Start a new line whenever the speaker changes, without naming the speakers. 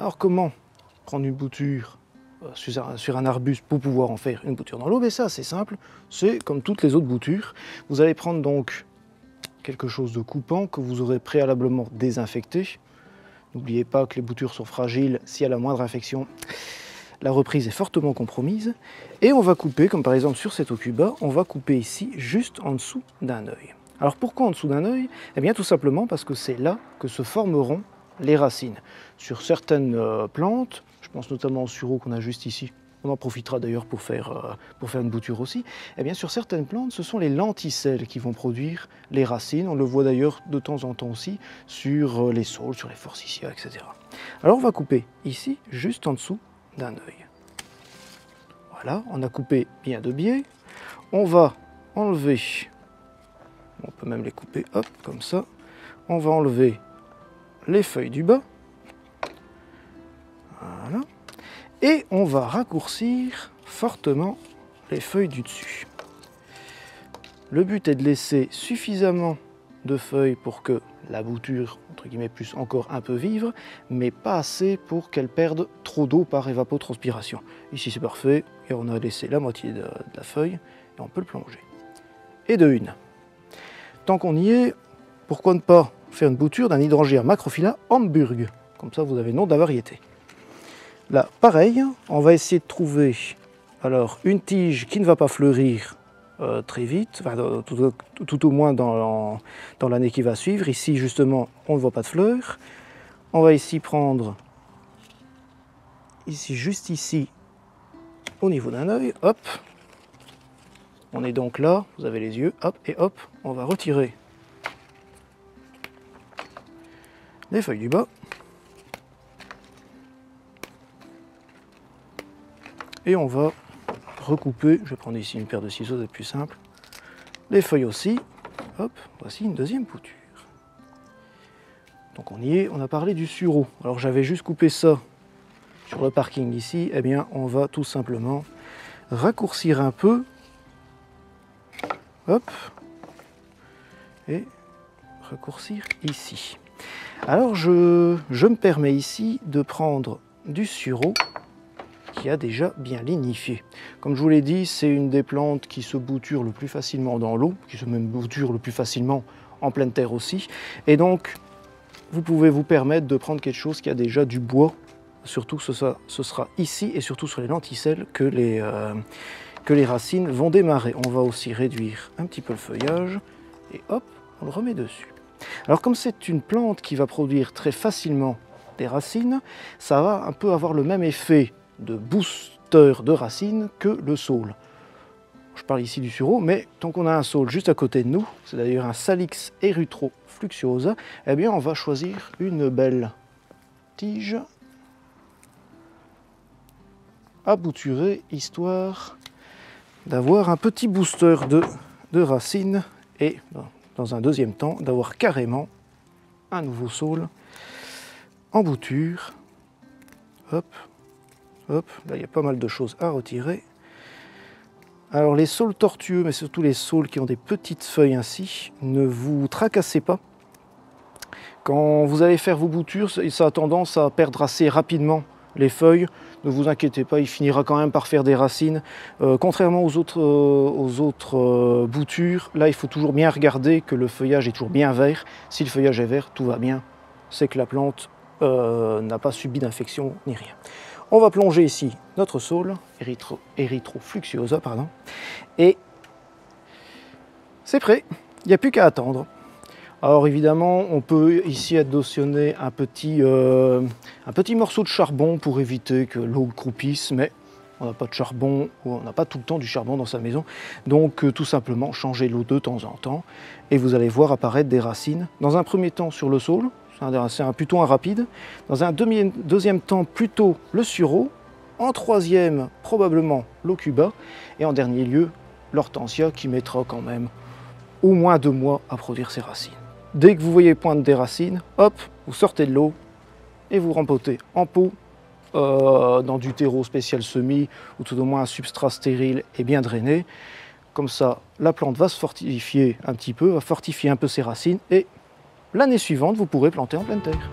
Alors comment prendre une bouture sur un arbuste pour pouvoir en faire une bouture dans l'eau? Mais ça, c'est simple, c'est comme toutes les autres boutures. Vous allez prendre donc quelque chose de coupant que vous aurez préalablement désinfecté. N'oubliez pas que les boutures sont fragiles, s'il y a la moindre infection, la reprise est fortement compromise. Et on va couper, comme par exemple sur cet Okuba, on va couper ici, juste en dessous d'un œil. Alors pourquoi en dessous d'un œil? Eh bien tout simplement parce que c'est là que se formeront les racines. Sur certaines plantes, je pense notamment au sureau qu'on a juste ici, on en profitera d'ailleurs pour faire une bouture aussi, eh bien sur certaines plantes, ce sont les lenticelles qui vont produire les racines. On le voit d'ailleurs de temps en temps aussi sur les saules, sur les forsythia, etc. Alors on va couper ici, juste en dessous d'un œil. Voilà, on a coupé bien de biais. On va enlever, on peut même les couper, hop, comme ça. On va enlever les feuilles du bas. Voilà. Et on va raccourcir fortement les feuilles du dessus. Le but est de laisser suffisamment de feuilles pour que la bouture, entre guillemets, puisse encore un peu vivre, mais pas assez pour qu'elle perde trop d'eau par évapotranspiration. Ici c'est parfait, et on a laissé la moitié de la feuille, et on peut le plonger. Et de une. Tant qu'on y est, pourquoi ne pas faire une bouture d'un hydrangea macrophylla Hamburg? Comme ça vous avez le nom de la variété. Là, pareil, on va essayer de trouver alors une tige qui ne va pas fleurir très vite, enfin, tout au moins dans l'année qui va suivre. Ici, justement, on ne voit pas de fleurs. On va ici prendre, ici, juste ici, au niveau d'un œil, hop. On est donc là, vous avez les yeux, hop, et hop, on va retirer les feuilles du bas. Et on va recouper, je vais prendre ici une paire de ciseaux, c'est plus simple. Les feuilles aussi, hop, voici une deuxième bouture. Donc on y est, on a parlé du sureau. Alors j'avais juste coupé ça sur le parking ici, eh bien on va tout simplement raccourcir un peu, hop, et raccourcir ici. Alors je me permets ici de prendre du sureau qui a déjà bien lignifié. Comme je vous l'ai dit, c'est une des plantes qui se bouture le plus facilement dans l'eau, qui se même bouture le plus facilement en pleine terre aussi. Et donc, vous pouvez vous permettre de prendre quelque chose qui a déjà du bois. Surtout, ce sera ici et surtout sur les lenticelles que les racines vont démarrer. On va aussi réduire un petit peu le feuillage et hop, on le remet dessus. Alors comme c'est une plante qui va produire très facilement des racines, ça va un peu avoir le même effet de booster de racines que le saule. Je parle ici du sureau, mais tant qu'on a un saule juste à côté de nous, c'est d'ailleurs un Salix erythrofluctuosa, eh bien on va choisir une belle tige à bouturer, histoire d'avoir un petit booster de racines et dans un deuxième temps d'avoir carrément un nouveau saule en bouture. Hop. Hop, là il y a pas mal de choses à retirer. Alors les saules tortueux, mais surtout les saules qui ont des petites feuilles ainsi, ne vous tracassez pas. Quand vous allez faire vos boutures, ça a tendance à perdre assez rapidement les feuilles. Ne vous inquiétez pas, il finira quand même par faire des racines. Contrairement aux autres boutures, là il faut toujours bien regarder que le feuillage est toujours bien vert. Si le feuillage est vert, tout va bien. C'est que la plante n'a pas subi d'infection ni rien. On va plonger ici notre saule, erythrofluctuosa, pardon, et c'est prêt, il n'y a plus qu'à attendre. Alors évidemment, on peut ici additionner un petit morceau de charbon pour éviter que l'eau croupisse, mais on n'a pas de charbon, ou on n'a pas tout le temps du charbon dans sa maison, donc tout simplement changer l'eau de temps en temps, et vous allez voir apparaître des racines, dans un premier temps sur le saule. C'est plutôt un rapide. Dans un deuxième temps, plutôt le sureau. En troisième, probablement l'Okuba. Et en dernier lieu, l'hortensia qui mettra quand même au moins 2 mois à produire ses racines. Dès que vous voyez poindre des racines, hop, vous sortez de l'eau et vous rempotez en pot dans du terreau spécial semis ou tout au moins un substrat stérile et bien drainé. Comme ça, la plante va se fortifier un petit peu, va fortifier un peu ses racines et l'année suivante, vous pourrez planter en pleine terre.